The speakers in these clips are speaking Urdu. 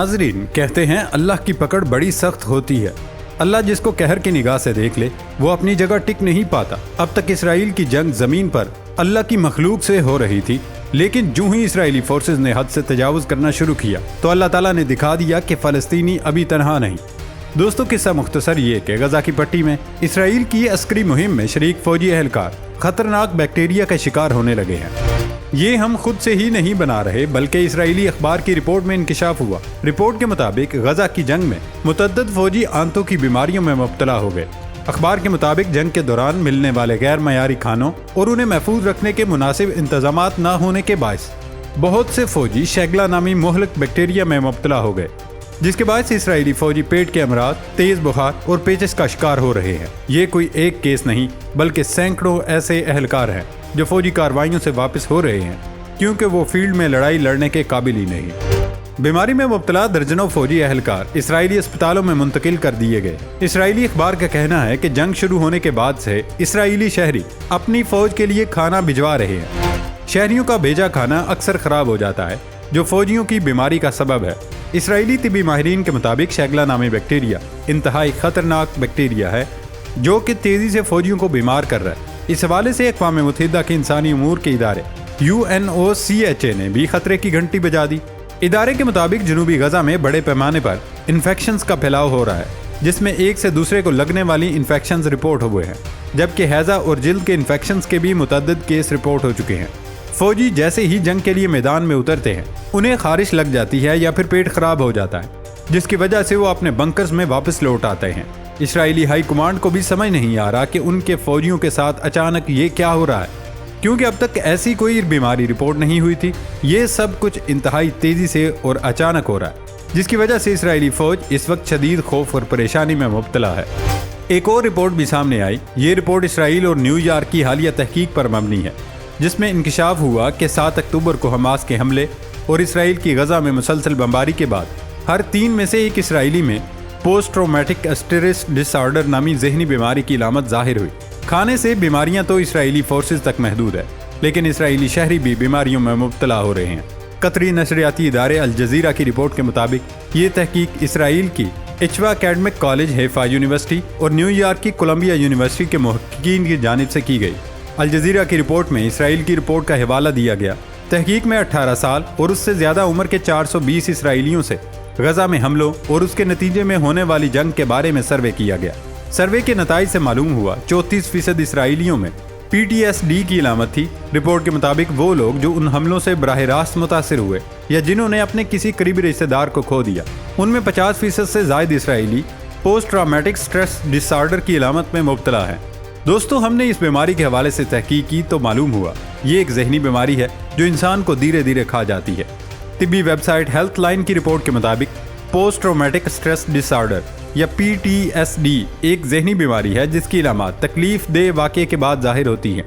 ناظرین، کہتے ہیں اللہ کی پکڑ بڑی سخت ہوتی ہے۔ اللہ جس کو قہر کی نگاہ سے دیکھ لے وہ اپنی جگہ ٹک نہیں پاتا۔ اب تک اسرائیل کی جنگ زمین پر اللہ کی مخلوق سے ہو رہی تھی، لیکن جو ہی اسرائیلی فورسز نے حد سے تجاوز کرنا شروع کیا تو اللہ تعالیٰ نے دکھا دیا کہ فلسطینی ابھی تنہا نہیں۔ دوستو، قصہ مختصر یہ کہ غزہ کی پٹی میں اسرائیل کی عسکری مہم میں شریک فوجی اہلکار خطرناک بیکٹیریا کا شکار ہونے لگے ہیں۔ یہ ہم خود سے ہی نہیں بنا رہے بلکہ اسرائیلی اخبار کی رپورٹ میں انکشاف ہوا۔ رپورٹ کے مطابق غزہ کی جنگ میں متعدد فوجی آنتوں کی بیماریوں میں مبتلا ہو گئے۔ اخبار کے مطابق جنگ کے دوران ملنے والے غیر معیاری کھانوں اور انہیں محفوظ رکھنے کے مناسب انتظامات نہ ہونے کے باعث بہت سے فوجی شیگلا نامی مہلک بیکٹیریا میں مبتلا ہو گئے، جس کے باعث اسرائیلی فوجی پیٹ کے امراض، تیز بخار اور پیچس کا شکار ہو رہے ہیں۔ یہ کوئی ایک کیس نہیں بلکہ سینکڑوں ایسے اہلکار ہیں جو فوجی کارروائیوں سے واپس ہو رہے ہیں کیونکہ وہ فیلڈ میں لڑائی لڑنے کے قابل ہی نہیں۔ بیماری میں مبتلا درجنوں فوجی اہلکار اسرائیلی اسپتالوں میں منتقل کر دیے گئے۔ اسرائیلی اخبار کا کہنا ہے کہ جنگ شروع ہونے کے بعد سے اسرائیلی شہری اپنی فوج کے لیے کھانا بھجوا رہے ہیں۔ شہریوں کا بھیجا کھانا اکثر خراب ہو جاتا ہے جو فوجیوں کی بیماری کا سبب ہے۔ اسرائیلی طبی ماہرین کے مطابق شیگلا نامی بیکٹیریا انتہائی خطرناک بیکٹیریا ہے جو کہ تیزی سے فوجیوں کو بیمار کر رہا ہے۔ اس حوالے سے اقوام متحدہ کے انسانی امور کے ادارے UNOCHA نے بھی خطرے کی گھنٹی بجا دی۔ ادارے کے مطابق جنوبی غزہ میں بڑے پیمانے پر انفیکشنز کا پھیلاؤ ہو رہا ہے، جس میں ایک سے دوسرے کو لگنے والی انفیکشنز رپورٹ ہوئے ہیں، جبکہ ہیضہ اور جلد کے انفیکشنز کے بھی متعدد کیس رپورٹ ہو چکے ہیں۔ فوجی جیسے ہی جنگ کے لیے میدان میں اترتے ہیں انہیں خارش لگ جاتی ہے یا پھر پیٹ خراب ہو جاتا ہے، جس کی وجہ سے وہ اپنے بنکرز میں واپس لوٹ آتے ہیں۔ اسرائیلی ہائی کمانڈ کو بھی سمجھ نہیں آ رہا کہ ان کے فوجیوں کے ساتھ اچانک یہ کیا ہو رہا ہے، کیونکہ اب تک ایسی کوئی بیماری رپورٹ نہیں ہوئی تھی۔ یہ سب کچھ انتہائی تیزی سے اور اچانک ہو رہا ہے، جس کی وجہ سے اسرائیلی فوج اس وقت شدید خوف اور پریشانی میں مبتلا ہے۔ ایک اور رپورٹ بھی سامنے آئی۔ یہ رپورٹ اسرائیل اور نیو یارک کی حالیہ تحقیق پر مبنی ہے، جس میں انکشاف ہوا کہ 7 اکتوبر کو حماس کے حملے اور اسرائیل کی غزہ میں مسلسل بمباری کے بعد ہر 3 میں سے ایک اسرائیلی میں پوسٹ ٹرامیٹک اسٹریس ڈس آرڈر نامی ذہنی بیماری کی علامت ظاہر ہوئی۔ کھانے سے بیماریاں تو اسرائیلی فورسز تک محدود ہے، لیکن اسرائیلی شہری بھی بیماریوں میں مبتلا ہو رہے ہیں۔ قطری نشریاتی ادارے الجزیرہ کی رپورٹ کے مطابق یہ تحقیق اسرائیل کی ایچوا اکیڈمک کالج حیفا یونیورسٹی اور نیو یارک کی کولمبیا یونیورسٹی کے محققین کی جانب سے کی گئی۔ الجزیرہ کی رپورٹ میں اسرائیل کی رپورٹ کا حوالہ دیا گیا۔ تحقیق میں 18 سال اور اس سے زیادہ عمر کے 420 اسرائیلیوں سے غزہ میں حملوں اور اس کے نتیجے میں ہونے والی جنگ کے بارے میں سروے کیا گیا۔ سروے کے نتائج سے معلوم ہوا 34% اسرائیلیوں میں PTSD کی علامت تھی۔ رپورٹ کے مطابق وہ لوگ جو ان حملوں سے براہ راست متاثر ہوئے یا جنہوں نے اپنے کسی قریبی رشتہ دار کو کھو دیا، ان میں 50% سے زائد اسرائیلی post traumatic stress disorder کی علامت میں مبتلا ہیں۔ دوستو، ہم نے اس بیماری کے حوالے سے تحقیق کی تو معلوم ہوا یہ ایک ذہنی بیماری ہے جو انسان کو دھیرے دھیرے کھا جاتی ہے۔ طبی ویب سائٹ ہیلتھ لائن کی رپورٹ کے مطابق پوسٹ ٹرامیٹک اسٹریس ڈس آرڈر یا PTSD ایک ذہنی بیماری ہے جس کی علامات تکلیف دہ واقعے کے بعد ظاہر ہوتی ہیں۔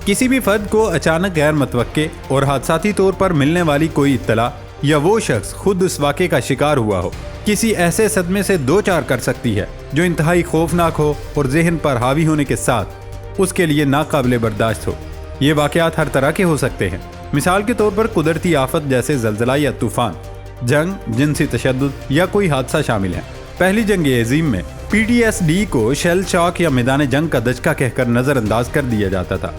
کسی بھی فرد کو اچانک غیر متوقع اور حادثاتی طور پر ملنے والی کوئی اطلاع یا وہ شخص خود اس واقعے کا شکار ہوا ہو کسی ایسے صدمے سے دوچار کر سکتی ہے جو انتہائی خوفناک ہو اور ذہن پر حاوی ہونے کے ساتھ اس کے لیے ناقابل برداشت ہو۔ یہ واقعات ہر طرح کے ہو سکتے ہیں، مثال کے طور پر قدرتی آفت جیسے زلزلہ یا طوفان، جنگ، جنسی تشدد یا کوئی حادثہ شامل ہیں۔ پہلی جنگ عظیم میں PTSD کو شیل شاک یا میدان جنگ کا دھچکا کہہ کر نظر انداز کر دیا جاتا تھا،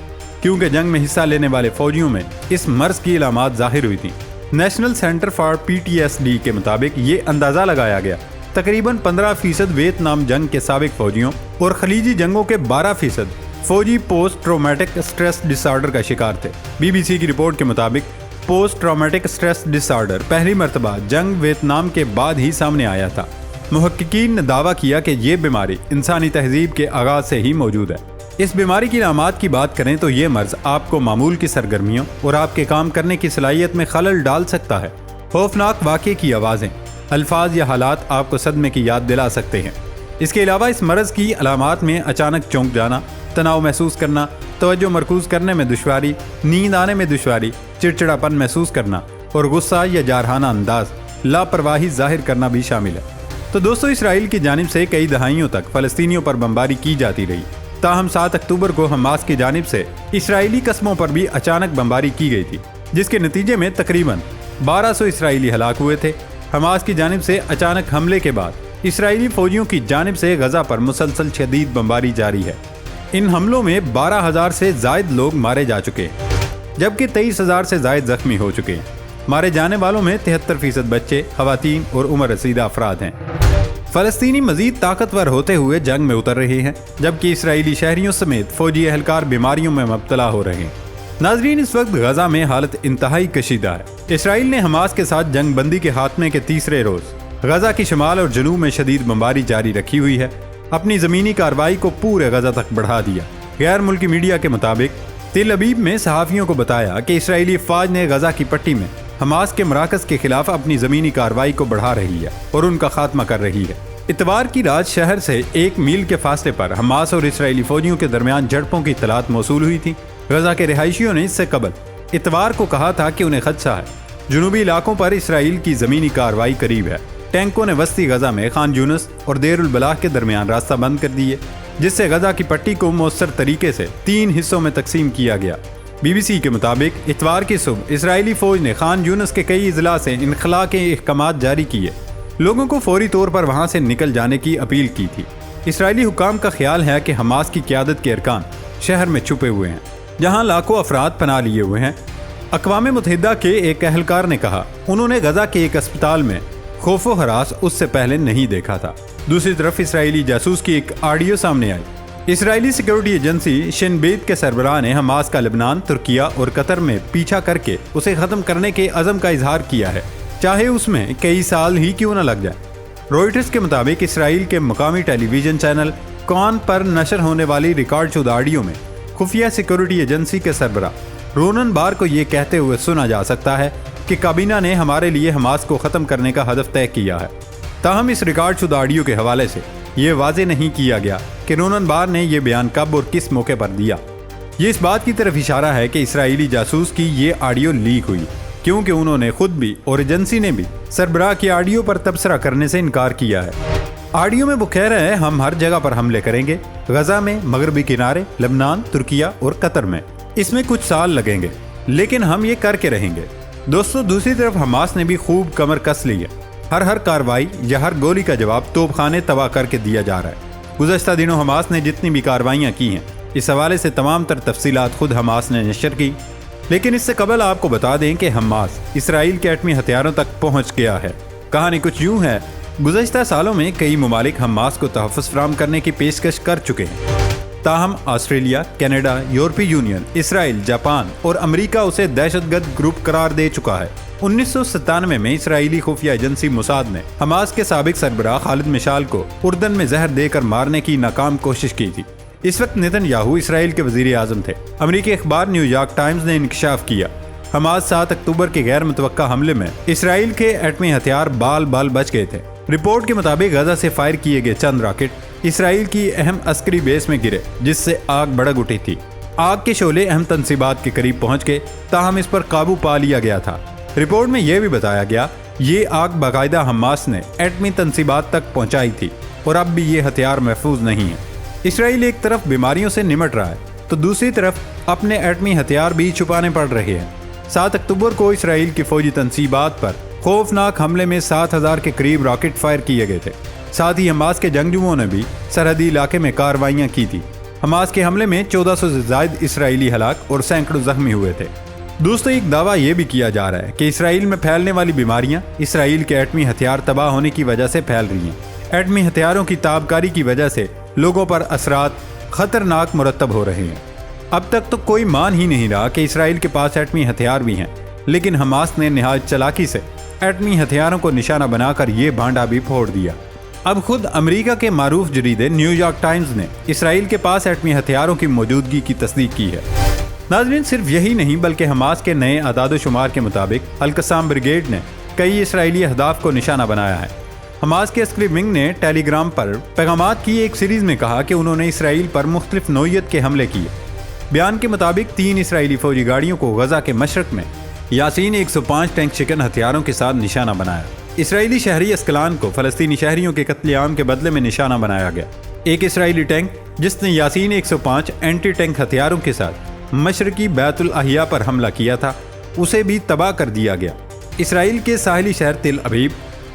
کیونکہ جنگ میں حصہ لینے والے فوجیوں میں اس مرض کی علامات ظاہر ہوئی تھیں۔ نیشنل سینٹر فار PTSD کے مطابق یہ اندازہ لگایا گیا تقریباً 15% ویتنام جنگ کے سابق فوجیوں اور خلیجی جنگوں کے 12% فوجی پوسٹ ٹرامیٹک اسٹریس ڈس آرڈر کا شکار تھے۔ BBC کی رپورٹ کے مطابق پوسٹ ٹرامیٹک اسٹریس ڈس آرڈر پہلی مرتبہ جنگ ویتنام کے بعد ہی سامنے آیا تھا۔ محققین نے دعویٰ کیا کہ یہ بیماری انسانی تہذیب کے آغاز سے ہی موجود ہے۔ اس بیماری کی علامات کی بات کریں تو یہ مرض آپ کو معمول کی سرگرمیوں اور آپ کے کام کرنے کی صلاحیت میں خلل ڈال سکتا ہے۔ خوفناک واقعے کی آوازیں، الفاظ یا حالات آپ کو صدمے کی یاد دلا سکتے ہیں۔ اس کے علاوہ اس مرض کی علامات میں اچانک چونک جانا، تناؤ محسوس کرنا، توجہ مرکوز کرنے میں دشواری، نیند آنے میں دشواری، چڑچڑاپن محسوس کرنا اور غصہ یا جارحانہ انداز، لاپرواہی ظاہر کرنا بھی شامل ہے۔ تو دوستو، اسرائیل کی جانب سے کئی دہائیوں تک فلسطینیوں پر بمباری کی جاتی رہی، تاہم 7 اکتوبر کو حماس کی جانب سے اسرائیلی قصبوں پر بھی اچانک بمباری کی گئی تھی، جس کے نتیجے میں تقریباً 1200 اسرائیلی ہلاک ہوئے تھے۔ حماس کی جانب سے اچانک حملے کے بعد اسرائیلی فوجیوں کی جانب سے غزہ پر مسلسل شدید بمباری جاری ہے۔ ان حملوں میں 12,000 سے زائد لوگ مارے جا چکے ہیں، جبکہ 23,000 سے زائد زخمی ہو چکے ہیں۔ مارے جانے والوں میں 73% بچے، خواتین اور عمر رسیدہ افراد ہیں۔ فلسطینی مزید طاقتور ہوتے ہوئے جنگ میں اتر رہے ہیں، جبکہ اسرائیلی شہریوں سمیت فوجی اہلکار بیماریوں میں مبتلا ہو رہے ہیں۔ ناظرین، اس وقت غزہ میں حالت انتہائی کشیدہ ہے۔ اسرائیل نے حماس کے ساتھ جنگ بندی کے خاتمے کے تیسرے روز غزہ کی شمال اور جنوب میں شدید بمباری جاری رکھی ہوئی ہے، اپنی زمینی کارروائی کو پورے غزہ تک بڑھا دیا۔ غیر ملکی میڈیا کے مطابق تل ابیب میں صحافیوں کو بتایا کہ اسرائیلی فوج نے غزہ کی پٹی میں حماس کے مراکز کے خلاف اپنی زمینی کارروائی کو بڑھا رہی ہے اور ان کا خاتمہ کر رہی ہے۔ اتوار کی رات شہر سے 1 میل کے فاصلے پر حماس اور اسرائیلی فوجیوں کے درمیان جھڑپوں کی اطلاعات موصول ہوئی تھی۔ غزہ کے رہائشیوں نے اس سے قبل اتوار کو کہا تھا کہ انہیں خدشہ ہے، جنوبی علاقوں پر اسرائیل کی زمینی کارروائی قریب ہے۔ ٹینکوں نے وسطی غزہ میں خان یونس اور دیر البلاح کے درمیان راستہ بند کر دیے، جس سے غزہ کی پٹی کو مؤثر طریقے سے 3 حصوں میں تقسیم کیا گیا۔ بی بی سی کے مطابق اتوار کی صبح اسرائیلی فوج نے خان یونس کے کئی اضلاع سے انخلاء کے احکامات جاری کیے، لوگوں کو فوری طور پر وہاں سے نکل جانے کی اپیل کی تھی۔ اسرائیلی حکام کا خیال ہے کہ حماس کی قیادت کے ارکان شہر میں چھپے ہوئے ہیں، جہاں لاکھوں افراد پناہ لیے ہوئے ہیں۔ اقوام متحدہ کے ایک اہلکار نے کہا انہوں نے غزہ کے ایک اسپتال میں خوف و ہراس اس سے پہلے نہیں دیکھا تھا۔ دوسری طرف اسرائیلی جاسوس کی ایک آڈیو سامنے آئی۔ اسرائیلی سیکیورٹی ایجنسی شن بیت کے سربراہ نے حماس کا لبنان، ترکیہ اور قطر میں پیچھا کر کے اسے ختم کرنے کے عزم کا اظہار کیا ہے، چاہے اس میں کئی سال ہی کیوں نہ لگ جائے۔ روئٹرز کے مطابق اسرائیل کے مقامی ٹیلی ویژن چینل کون پر نشر ہونے والی ریکارڈ شدہ آڈیو میں خفیہ سیکیورٹی ایجنسی کے سربراہ رونن بار کو یہ کہتے ہوئے سنا جا سکتا ہے کہ کابینہ نے ہمارے لیے حماس کو ختم کرنے کا ہدف طے کیا ہے۔ تاہم اس ریکارڈ شدہ آڈیو کے حوالے سے یہ واضح نہیں کیا گیا کہ رونن بار نے یہ بیان کب اور کس موقع پر دیا۔ یہ اس بات کی طرف اشارہ ہے کہ اسرائیلی جاسوس کی یہ آڈیو لیک ہوئی، کیونکہ انہوں نے خود بھی اور ایجنسی نے بھی سربراہ کی آڈیو پر تبصرہ کرنے سے انکار کیا ہے۔ آڈیو میں وہ کہہ رہے ہیں ہم ہر جگہ پر حملے کریں گے، غزہ میں، مغربی کنارے، لبنان، ترکیہ اور قطر میں۔ اس میں کچھ سال لگیں گے، لیکن ہم یہ کر کے رہیں گے۔ دوستو، دوسری طرف حماس نے بھی خوب کمر کس لی ہے۔ ہر کارروائی یا ہر گولی کا جواب توپ خانے تباہ کر کے دیا جا رہا ہے۔ گزشتہ دنوں حماس نے جتنی بھی کارروائیاں کی ہیں، اس حوالے سے تمام تر تفصیلات خود حماس نے نشر کی، لیکن اس سے قبل آپ کو بتا دیں کہ حماس اسرائیل کے ایٹمی ہتھیاروں تک پہنچ گیا ہے۔ کہانی کچھ یوں ہے، گزشتہ سالوں میں کئی ممالک حماس کو تحفظ فراہم کرنے کی پیشکش کر چکے ہیں، تاہم آسٹریلیا، کینیڈا، یورپی یونین، اسرائیل، جاپان اور امریکہ اسے دہشت گرد گروپ قرار دے چکا ہے۔ 1997 میں اسرائیلی خفیہ ایجنسی موساد نے حماس کے سابق سربراہ خالد مشعل کو اردن میں زہر دے کر مارنے کی ناکام کوشش کی تھی۔ اس وقت نتن یاہو اسرائیل کے وزیر اعظم تھے۔ امریکی اخبار نیو یارک ٹائمز نے انکشاف کیا حماس 7 اکتوبر کے غیر متوقع حملے میں اسرائیل کے ایٹمی ہتھیار بال بچ گئے تھے۔ رپورٹ کے مطابق غزہ سے فائر کیے گئے چند راکٹ اسرائیل کی اہم عسکری بیس میں گرے، جس سے آگ بھڑک اٹھی تھی۔ آگ کے شعلے اہم تنصیبات کے قریب پہنچ گئے، تاہم اس پر قابو پا لیا گیا تھا۔ رپورٹ میں یہ بھی بتایا گیا یہ آگ باقاعدہ حماس نے ایٹمی تنصیبات تک پہنچائی تھی اور اب بھی یہ ہتھیار محفوظ نہیں ہے۔ اسرائیل ایک طرف بیماریوں سے نمٹ رہا ہے تو دوسری طرف اپنے ایٹمی ہتھیار بھی چھپانے پڑ رہے ہیں۔ 7 اکتوبر کو اسرائیل کی فوجی تنصیبات پر خوفناک حملے میں 7,000 کے قریب راکٹ فائر کیے گئے تھے۔ ساتھ ہی حماس کے جنگجوؤں نے بھی سرحدی علاقے میں کارروائیاں کی تھی۔ حماس کے حملے میں 1400 سے زائد اسرائیلی ہلاک اور سینکڑوں زخمی ہوئے تھے۔ دوستو، ایک دعویٰ یہ بھی کیا جا رہا ہے کہ اسرائیل میں پھیلنے والی بیماریاں اسرائیل کے ایٹمی ہتھیار تباہ ہونے کی وجہ سے پھیل رہی ہیں۔ ایٹمی ہتھیاروں کی تابکاری کی وجہ سے لوگوں پر اثرات خطرناک مرتب ہو رہے ہیں۔ اب تک تو کوئی مان ہی نہیں رہا کہ اسرائیل کے پاس ایٹمی ہتھیار بھی ہیں، لیکن حماس نے نہایت چالاکی سے ایٹمی ہتھیاروں کو نشانہ بنا کر یہ بھانڈا بھی پھوڑ دیا۔ اب خود امریکہ کے معروف جریدے نیو یارک ٹائمز نے اسرائیل کے پاس ایٹمی ہتھیاروں کی موجودگی کی تصدیق کی ہے۔ ناظرین، صرف یہی نہیں بلکہ حماس کے نئے اعداد و شمار کے مطابق القسام بریگیڈ نے کئی اسرائیلی اہداف کو نشانہ بنایا ہے۔ حماس کے عسکری ونگ نے ٹیلی گرام پر پیغامات کی ایک سیریز میں کہا کہ انہوں نے اسرائیل پر مختلف نوعیت کے حملے کیے۔ بیان کے مطابق 3 اسرائیلی فوجی گاڑیوں کو غزہ کے مشرق میں یاسین 105 ٹینک شکن ہتھیاروں کے ساتھ نشانہ بنایا۔ اسرائیلی شہری اسکلان کو فلسطینی شہریوں کے قتل عام کے بدلے میں نشانہ بنایا گیا۔ ایک اسرائیلی ٹینک جس نے یاسین 105 اینٹی ٹینک ہتھیاروں کے ساتھ مشرقی بیت الاحیاء پر حملہ کیا تھا، اسے بھی تباہ کر دیا گیا۔ اسرائیل کے ساحلی شہر تل ابیب،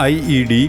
IED